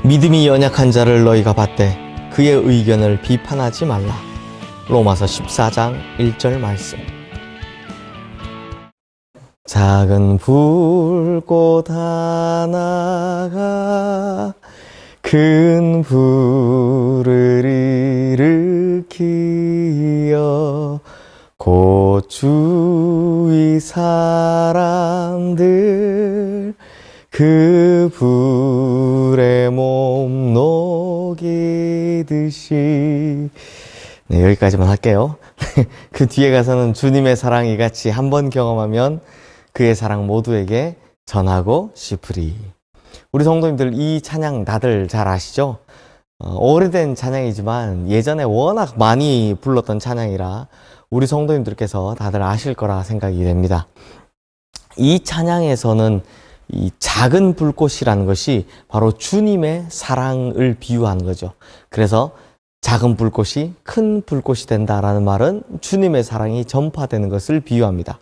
믿음이 연약한 자를 너희가 받되 그의 의견을 비판하지 말라. 로마서 14장 1절 말씀. 작은 불꽃 하나가 큰 불을 일으키어 곧 주위 사람들 그 불에 몸 녹이듯이. 네, 여기까지만 할게요. 그 뒤에 가서는 주님의 사랑 이같이 한번 경험하면 그의 사랑 모두에게 전하고 싶으리. 우리 성도님들, 이 찬양 다들 잘 아시죠? 오래된 찬양이지만 예전에 워낙 많이 불렀던 찬양이라 우리 성도님들께서 다들 아실 거라 생각이 됩니다. 이 찬양에서는 이 작은 불꽃이라는 것이 바로 주님의 사랑을 비유하는 거죠. 그래서 작은 불꽃이 큰 불꽃이 된다라는 말은 주님의 사랑이 전파되는 것을 비유합니다.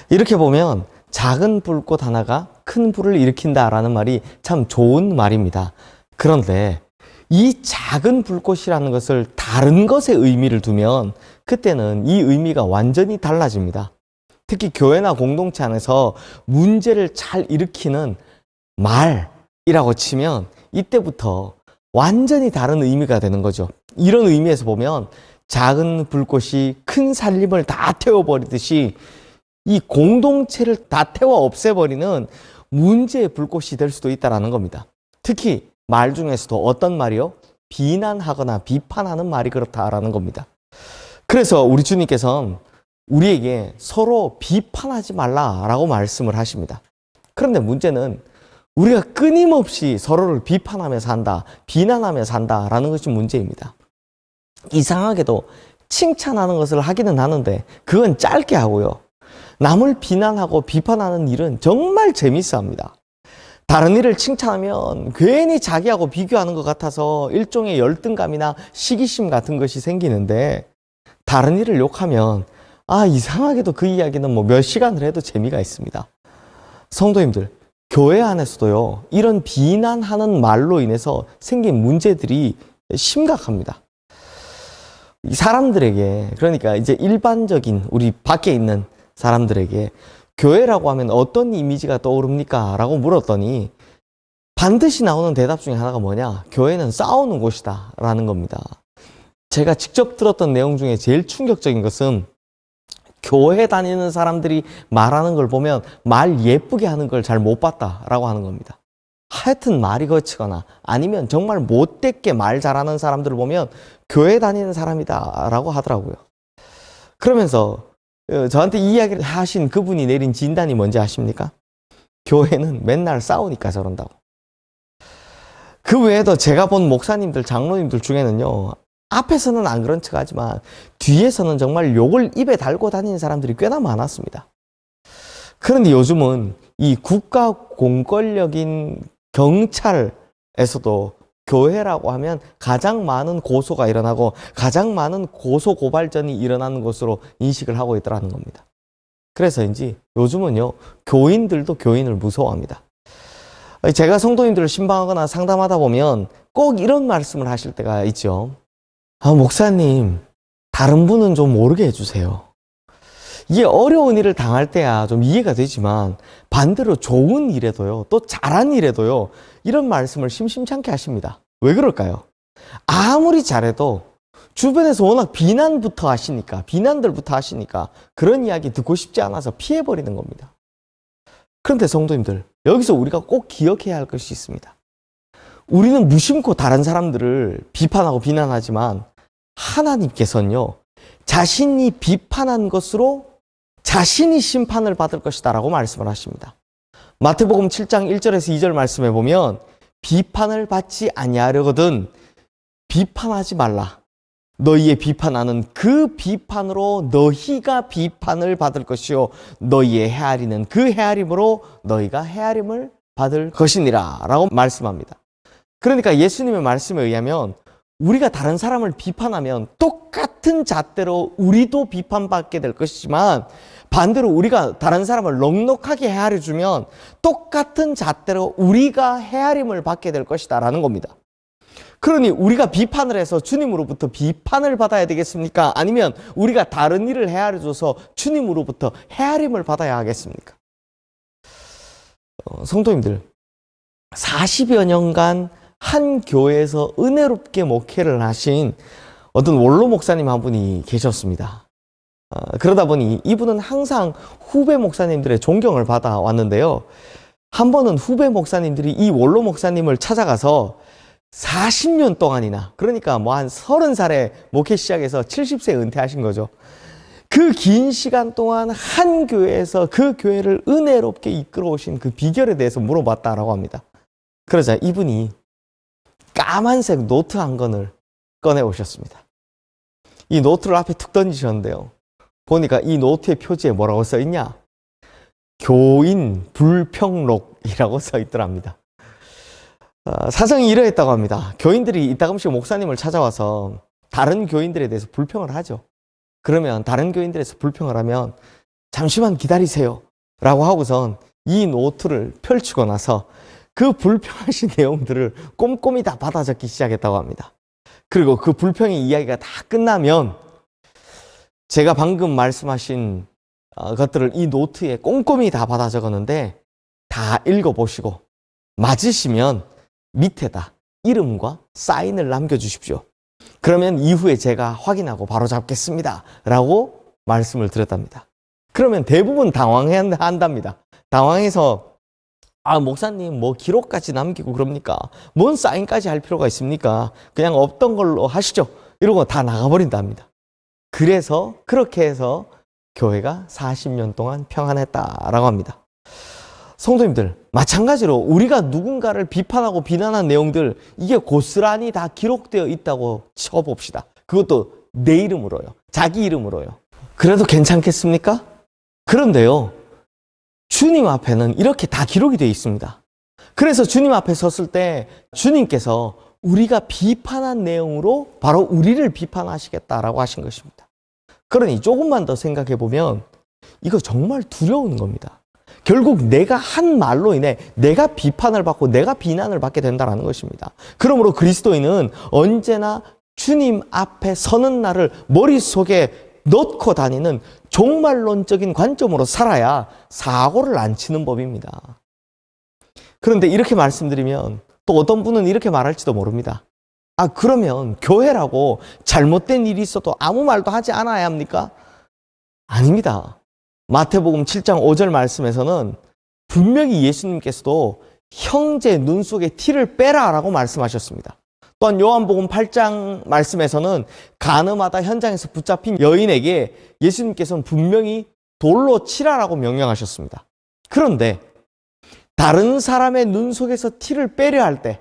이렇게 보면 작은 불꽃 하나가 큰 불을 일으킨다라는 말이 참 좋은 말입니다. 그런데 이 작은 불꽃이라는 것을 다른 것에 의미를 두면 그때는 이 의미가 완전히 달라집니다. 특히 교회나 공동체 안에서 문제를 잘 일으키는 말이라고 치면 이때부터 완전히 다른 의미가 되는 거죠. 이런 의미에서 보면 작은 불꽃이 큰 살림을 다 태워버리듯이 이 공동체를 다 태워 없애버리는 문제의 불꽃이 될 수도 있다는 겁니다. 특히 말 중에서도 어떤 말이요? 비난하거나 비판하는 말이 그렇다라는 겁니다. 그래서 우리 주님께서는 우리에게 서로 비판하지 말라라고 말씀을 하십니다. 그런데 문제는 우리가 끊임없이 서로를 비판하며 산다, 비난하며 산다라는 것이 문제입니다. 이상하게도 칭찬하는 것을 하기는 하는데 그건 짧게 하고요. 남을 비난하고 비판하는 일은 정말 재밌어 합니다. 다른 일을 칭찬하면 괜히 자기하고 비교하는 것 같아서 일종의 열등감이나 시기심 같은 것이 생기는데, 다른 일을 욕하면 이상하게도 그 이야기는 몇 시간을 해도 재미가 있습니다. 성도님들, 교회 안에서도요, 이런 비난하는 말로 인해서 생긴 문제들이 심각합니다. 사람들에게, 그러니까 이제 일반적인 우리 밖에 있는 사람들에게 교회라고 하면 어떤 이미지가 떠오릅니까? 라고 물었더니 반드시 나오는 대답 중에 하나가 뭐냐? 교회는 싸우는 곳이다 라는 겁니다. 제가 직접 들었던 내용 중에 제일 충격적인 것은 교회 다니는 사람들이 말하는 걸 보면 말 예쁘게 하는 걸 잘 못 봤다라고 하는 겁니다. 하여튼 말이 거치거나 아니면 정말 못되게 말 잘하는 사람들을 보면 교회 다니는 사람이다 라고 하더라고요. 그러면서 저한테 이 이야기를 하신 그분이 내린 진단이 뭔지 아십니까? 교회는 맨날 싸우니까 저런다고. 그 외에도 제가 본 목사님들, 장로님들 중에는요, 앞에서는 안 그런 척 하지만 뒤에서는 정말 욕을 입에 달고 다니는 사람들이 꽤나 많았습니다. 그런데 요즘은 이 국가 공권력인 경찰에서도 교회라고 하면 가장 많은 고소가 일어나고 가장 많은 고소 고발전이 일어나는 것으로 인식을 하고 있더라는 겁니다. 그래서인지 요즘은요, 교인들도 교인을 무서워합니다. 제가 성도님들을 신방하거나 상담하다 보면 꼭 이런 말씀을 하실 때가 있죠. 목사님, 다른 분은 좀 모르게 해주세요. 이게 어려운 일을 당할 때야 좀 이해가 되지만 반대로 좋은 일에도요, 또 잘한 일에도요, 이런 말씀을 심심찮게 하십니다. 왜 그럴까요? 아무리 잘해도 주변에서 워낙 비난들부터 하시니까 그런 이야기 듣고 싶지 않아서 피해버리는 겁니다. 그런데 성도님들, 여기서 우리가 꼭 기억해야 할 것이 있습니다. 우리는 무심코 다른 사람들을 비판하고 비난하지만 하나님께서는요, 자신이 비판한 것으로 자신이 심판을 받을 것이다 라고 말씀을 하십니다. 마태복음 7장 1절에서 2절 말씀에 보면 비판을 받지 아니하려거든 비판하지 말라. 너희의 비판하는 그 비판으로 너희가 비판을 받을 것이요 너희의 헤아리는 그 헤아림으로 너희가 헤아림을 받을 것이니라 라고 말씀합니다. 그러니까 예수님의 말씀에 의하면 우리가 다른 사람을 비판하면 똑같은 잣대로 우리도 비판받게 될 것이지만 반대로 우리가 다른 사람을 넉넉하게 헤아려 주면 똑같은 잣대로 우리가 헤아림을 받게 될 것이다 라는 겁니다. 그러니 우리가 비판을 해서 주님으로부터 비판을 받아야 되겠습니까? 아니면 우리가 다른 일을 헤아려 줘서 주님으로부터 헤아림을 받아야 하겠습니까? 성도님들, 40여 년간 한 교회에서 은혜롭게 목회를 하신 어떤 원로 목사님 한 분이 계셨습니다. 그러다 보니 이분은 항상 후배 목사님들의 존경을 받아왔는데요. 한 번은 후배 목사님들이 이 원로 목사님을 찾아가서 40년 동안이나, 그러니까 뭐 한 30살에 목회 시작해서 70세에 은퇴하신 거죠. 그 긴 시간 동안 한 교회에서 그 교회를 은혜롭게 이끌어 오신 그 비결에 대해서 물어봤다라고 합니다. 그러자 이분이 까만색 노트 한 권을 꺼내 오셨습니다. 이 노트를 앞에 툭 던지셨는데요. 보니까 이 노트의 표지에 뭐라고 써 있냐? 교인 불평록이라고 써 있더랍니다. 사정이 이러했다고 합니다. 교인들이 이따금씩 목사님을 찾아와서 다른 교인들에 대해서 불평을 하죠. 그러면 다른 교인들에서 불평을 하면 잠시만 기다리세요 라고 하고선 이 노트를 펼치고 나서 그 불평하신 내용들을 꼼꼼히 다 받아 적기 시작했다고 합니다. 그리고 그 불평의 이야기가 다 끝나면 제가 방금 말씀하신 것들을 이 노트에 꼼꼼히 다 받아 적었는데 다 읽어보시고 맞으시면 밑에다 이름과 사인을 남겨주십시오. 그러면 이후에 제가 확인하고 바로 잡겠습니다 라고 말씀을 드렸답니다. 그러면 대부분 당황해야 한답니다. 당황해서 목사님 뭐 기록까지 남기고 그럽니까? 뭔 사인까지 할 필요가 있습니까? 그냥 없던 걸로 하시죠. 이러고 다 나가버린답니다. 그래서 그렇게 해서 교회가 40년 동안 평안했다라고 합니다. 성도님들, 마찬가지로 우리가 누군가를 비판하고 비난한 내용들, 이게 고스란히 다 기록되어 있다고 쳐봅시다. 그것도 내 이름으로요. 자기 이름으로요. 그래도 괜찮겠습니까? 그런데요, 주님 앞에는 이렇게 다 기록이 되어 있습니다. 그래서 주님 앞에 섰을 때 주님께서 우리가 비판한 내용으로 바로 우리를 비판하시겠다라고 하신 것입니다. 그러니 조금만 더 생각해 보면 이거 정말 두려운 겁니다. 결국 내가 한 말로 인해 내가 비판을 받고 내가 비난을 받게 된다는 것입니다. 그러므로 그리스도인은 언제나 주님 앞에 서는 날을 머릿속에 넣고 다니는 종말론적인 관점으로 살아야 사고를 안 치는 법입니다. 그런데 이렇게 말씀드리면 또 어떤 분은 이렇게 말할지도 모릅니다. 그러면 교회라고 잘못된 일이 있어도 아무 말도 하지 않아야 합니까? 아닙니다. 마태복음 7장 5절 말씀에서는 분명히 예수님께서도 형제 눈 속에 티를 빼라 라고 말씀하셨습니다. 또한 요한복음 8장 말씀에서는 간음하다 현장에서 붙잡힌 여인에게 예수님께서는 분명히 돌로 치라라고 명령하셨습니다. 그런데 다른 사람의 눈 속에서 티를 빼려 할 때,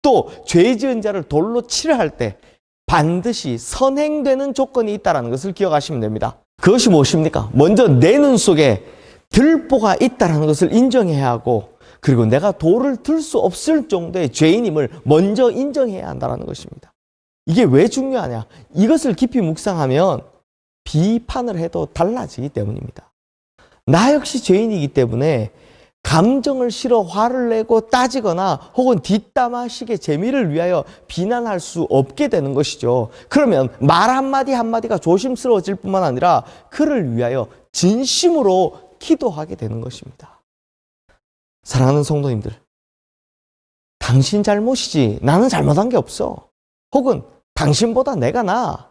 또 죄 지은 자를 돌로 치려 할 때 반드시 선행되는 조건이 있다는 것을 기억하시면 됩니다. 그것이 무엇입니까? 먼저 내 눈 속에 들보가 있다는 것을 인정해야 하고, 그리고 내가 돌을 들 수 없을 정도의 죄인임을 먼저 인정해야 한다는 것입니다. 이게 왜 중요하냐? 이것을 깊이 묵상하면 비판을 해도 달라지기 때문입니다. 나 역시 죄인이기 때문에 감정을 실어 화를 내고 따지거나 혹은 뒷담화식의 재미를 위하여 비난할 수 없게 되는 것이죠. 그러면 말 한마디 한마디가 조심스러워질 뿐만 아니라 그를 위하여 진심으로 기도하게 되는 것입니다. 사랑하는 성도님들, 당신 잘못이지 나는 잘못한 게 없어. 혹은 당신보다 내가 나아.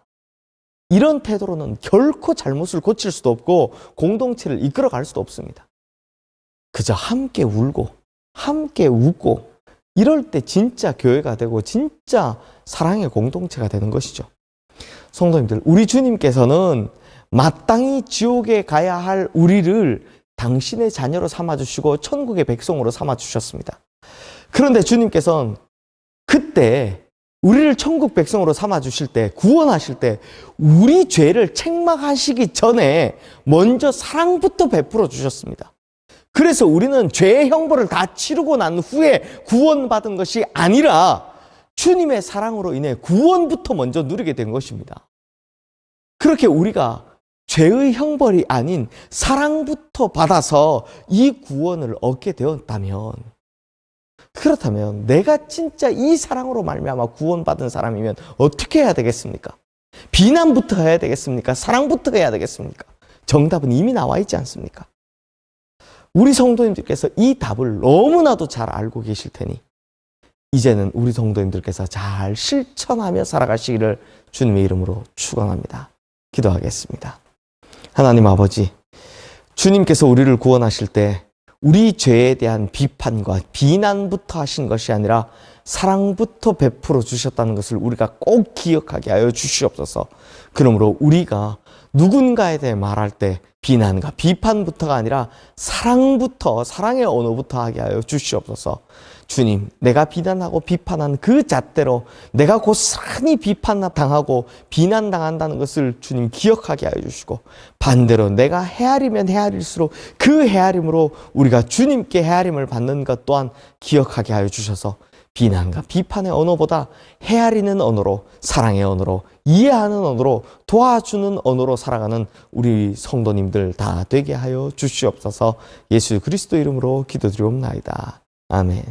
이런 태도로는 결코 잘못을 고칠 수도 없고 공동체를 이끌어갈 수도 없습니다. 그저 함께 울고 함께 웃고 이럴 때 진짜 교회가 되고 진짜 사랑의 공동체가 되는 것이죠. 성도님들, 우리 주님께서는 마땅히 지옥에 가야 할 우리를 당신의 자녀로 삼아주시고 천국의 백성으로 삼아주셨습니다. 그런데 주님께서는 그때 우리를 천국 백성으로 삼아주실 때, 구원하실 때 우리 죄를 책망하시기 전에 먼저 사랑부터 베풀어 주셨습니다. 그래서 우리는 죄의 형벌을 다 치르고 난 후에 구원받은 것이 아니라 주님의 사랑으로 인해 구원부터 먼저 누리게 된 것입니다. 그렇게 우리가 죄의 형벌이 아닌 사랑부터 받아서 이 구원을 얻게 되었다면, 그렇다면 내가 진짜 이 사랑으로 말미암아 구원받은 사람이면 어떻게 해야 되겠습니까? 비난부터 해야 되겠습니까? 사랑부터 해야 되겠습니까? 정답은 이미 나와 있지 않습니까? 우리 성도님들께서 이 답을 너무나도 잘 알고 계실 테니 이제는 우리 성도님들께서 잘 실천하며 살아가시기를 주님의 이름으로 축원합니다. 기도하겠습니다. 하나님 아버지, 주님께서 우리를 구원하실 때 우리 죄에 대한 비판과 비난부터 하신 것이 아니라 사랑부터 베풀어 주셨다는 것을 우리가 꼭 기억하게 하여 주시옵소서. 그러므로 우리가 누군가에 대해 말할 때 비난과 비판부터가 아니라 사랑부터, 사랑의 언어부터 하게 하여 주시옵소서. 주님, 내가 비난하고 비판한 그 잣대로 내가 고스란히 비판당하고 비난당한다는 것을 주님 기억하게 하여 주시고, 반대로 내가 헤아리면 헤아릴수록 그 헤아림으로 우리가 주님께 헤아림을 받는 것 또한 기억하게 하여 주셔서 비난과 비판의 언어보다 헤아리는 언어로, 사랑의 언어로, 이해하는 언어로, 도와주는 언어로 살아가는 우리 성도님들 다 되게 하여 주시옵소서. 예수 그리스도 이름으로 기도드리옵나이다. 아멘.